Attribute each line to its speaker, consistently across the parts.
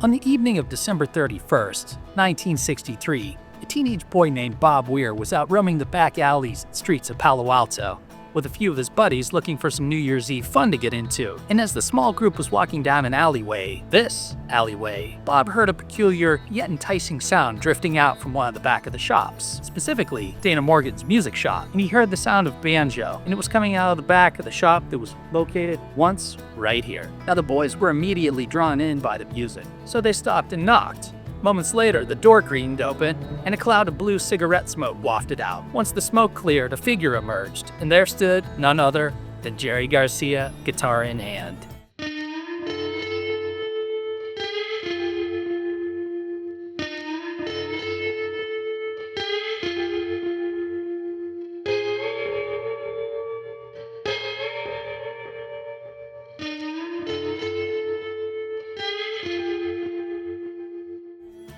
Speaker 1: On the evening of December 31st, 1963, a teenage boy named Bob Weir was out roaming the back alleys and streets of Palo Alto, with a few of his buddies looking for some New Year's Eve fun to get into. And as the small group was walking down an alleyway, Bob heard a peculiar yet enticing sound drifting out from one of the back of the shops, specifically Dana Morgan's music shop. And he heard the sound of banjo, and it was coming out of the back of the shop that was located once right here. Now the boys were immediately drawn in by the music, so they stopped and knocked. Moments later, the door creaked open, and a cloud of blue cigarette smoke wafted out. Once the smoke cleared, a figure emerged, and there stood none other than Jerry Garcia, guitar in hand.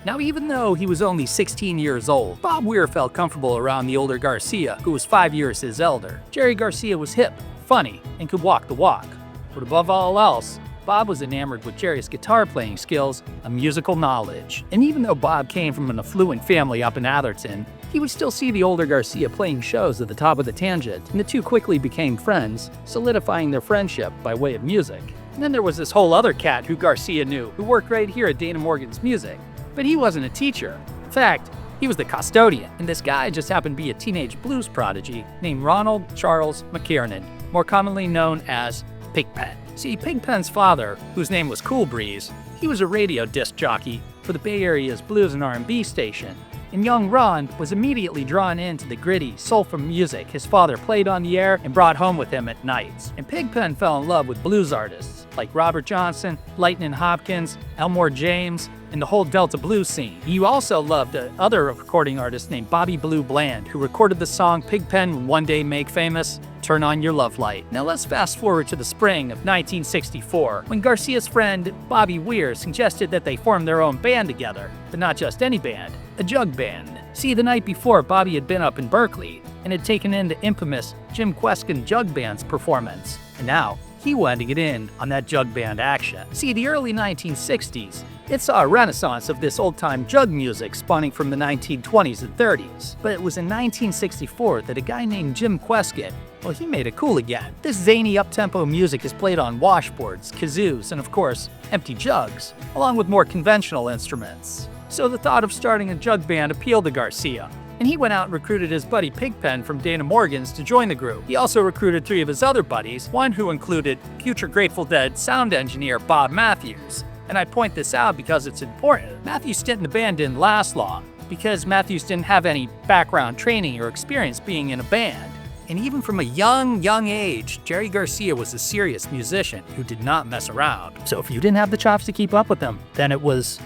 Speaker 1: Now, even though he was only 16 years old, Bob Weir felt comfortable around the older Garcia, who was 5 years his elder. Jerry Garcia was hip, funny, and could walk the walk. But above all else, Bob was enamored with Jerry's guitar playing skills and musical knowledge. And even though Bob came from an affluent family up in Atherton, he would still see the older Garcia playing shows at the top of the tangent, and the two quickly became friends, solidifying their friendship by way of music. And then there was this whole other cat who Garcia knew, who worked right here at Dana Morgan's Music. But he wasn't a teacher. In fact, he was the custodian, and this guy just happened to be a teenage blues prodigy named Ronald Charles McKiernan, more commonly known as Pigpen. See, Pigpen's father, whose name was Cool Breeze, he was a radio disc jockey for the Bay Area's blues and R&B station, and young Ron was immediately drawn into the gritty, soulful music his father played on the air and brought home with him at nights. And Pigpen fell in love with blues artists like Robert Johnson, Lightnin' Hopkins, Elmore James, and the whole Delta blues scene. He also loved another recording artist named Bobby Blue Bland, who recorded the song Pigpen Will One Day Make Famous, Turn On Your Love Light. Now let's fast forward to the spring of 1964, when Garcia's friend Bobby Weir suggested that they form their own band together, but not just any band, a jug band. See, the night before, Bobby had been up in Berkeley and had taken in the infamous Jim Kweskin Jug Band's performance, and now he wanted to get in on that jug band action. See, the early 1960s, it saw a renaissance of this old-time jug music spawning from the 1920s and 30s. But it was in 1964 that a guy named Jim Kweskin, well, he made it cool again. This zany up-tempo music is played on washboards, kazoos, and of course, empty jugs, along with more conventional instruments. So the thought of starting a jug band appealed to Garcia, and he went out and recruited his buddy Pigpen from Dana Morgan's to join the group. He also recruited 3 of his other buddies, one who included future Grateful Dead sound engineer Bob Matthews. And I point this out because it's important. Matthews' stint in the band didn't last long, because Matthews didn't have any background training or experience being in a band. And even from a young age, Jerry Garcia was a serious musician who did not mess around. So if you didn't have the chops to keep up with him, then it was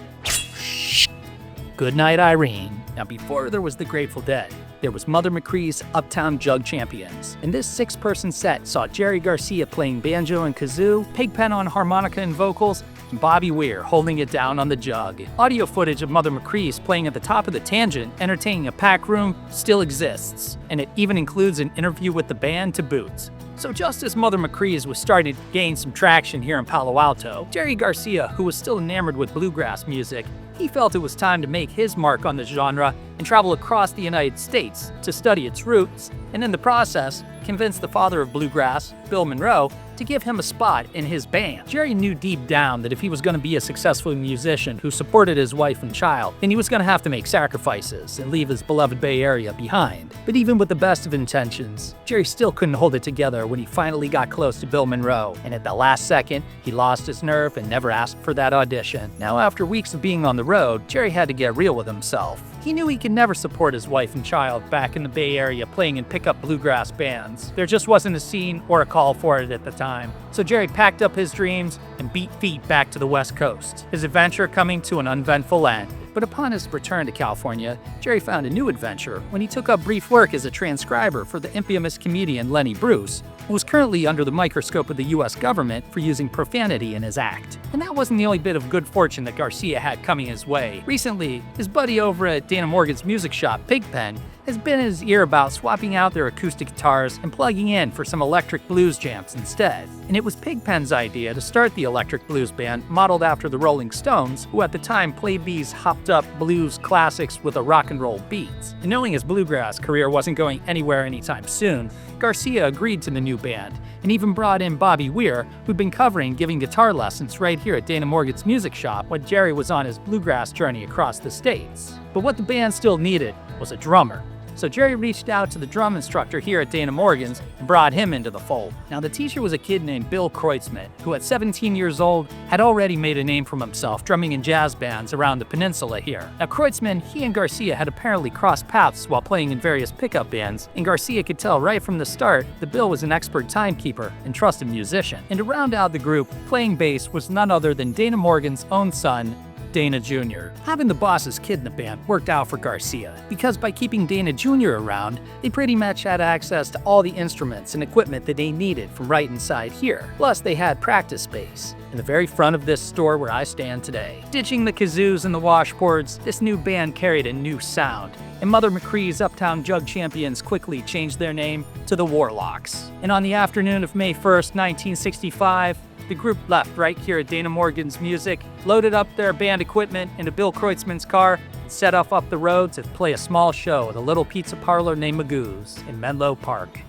Speaker 1: good night, Irene. Now, before there was the Grateful Dead, there was Mother McCree's Uptown Jug Champions. And this 6-person set saw Jerry Garcia playing banjo and kazoo, Pigpen on harmonica and vocals, and Bobby Weir holding it down on the jug. Audio footage of Mother McCree's playing at the top of the tangent, entertaining a packed room, still exists. And it even includes an interview with the band to boot. So just as Mother McCree's was starting to gain some traction here in Palo Alto, Jerry Garcia, who was still enamored with bluegrass music, he felt it was time to make his mark on the genre and travel across the United States to study its roots, and in the process, convince the father of bluegrass, Bill Monroe, to give him a spot in his band. Jerry knew deep down that if he was going to be a successful musician who supported his wife and child, then he was going to have to make sacrifices and leave his beloved Bay Area behind. But even with the best of intentions, Jerry still couldn't hold it together when he finally got close to Bill Monroe, and at the last second, he lost his nerve and never asked for that audition. Now, after weeks of being on the road, Jerry had to get real with himself. He knew he could never support his wife and child back in the Bay Area playing in pickup bluegrass bands. There just wasn't a scene or a call for it at the time. So Jerry packed up his dreams and beat feet back to the West Coast, his adventure coming to an uneventful end. But upon his return to California, Jerry found a new adventure when he took up brief work as a transcriber for the infamous comedian Lenny Bruce, and was currently under the microscope of the US government for using profanity in his act. And that wasn't the only bit of good fortune that Garcia had coming his way. Recently, his buddy over at Dana Morgan's music shop, Pigpen, has been in his ear about swapping out their acoustic guitars and plugging in for some electric blues jams instead. And it was Pigpen's idea to start the electric blues band modeled after the Rolling Stones, who at the time played these hopped-up blues classics with a rock and roll beat. And knowing his bluegrass career wasn't going anywhere anytime soon, Garcia agreed to the new band, and even brought in Bobby Weir, who'd been covering giving guitar lessons right here at Dana Morgan's music shop when Jerry was on his bluegrass journey across the states. But what the band still needed was a drummer. So Jerry reached out to the drum instructor here at Dana Morgan's and brought him into the fold. Now the teacher was a kid named Bill Kreutzmann, who at 17 years old had already made a name for himself drumming in jazz bands around the peninsula here. Now Kreutzmann, he and Garcia had apparently crossed paths while playing in various pickup bands, and Garcia could tell right from the start that Bill was an expert timekeeper and trusted musician. And to round out the group, playing bass was none other than Dana Morgan's own son, Dana Jr. Having the boss's kid in the band worked out for Garcia, because by keeping Dana Jr. around, they pretty much had access to all the instruments and equipment that they needed from right inside here. Plus, they had practice space in the very front of this store where I stand today. Ditching the kazoos and the washboards, this new band carried a new sound, and Mother McCree's Uptown Jug champions quickly changed their name to the Warlocks. And on the afternoon of May 1st, 1965, the group left right here at Dana Morgan's Music, loaded up their band equipment into Bill Kreutzmann's car, and set off up the road to play a small show at a little pizza parlor named Magoo's in Menlo Park.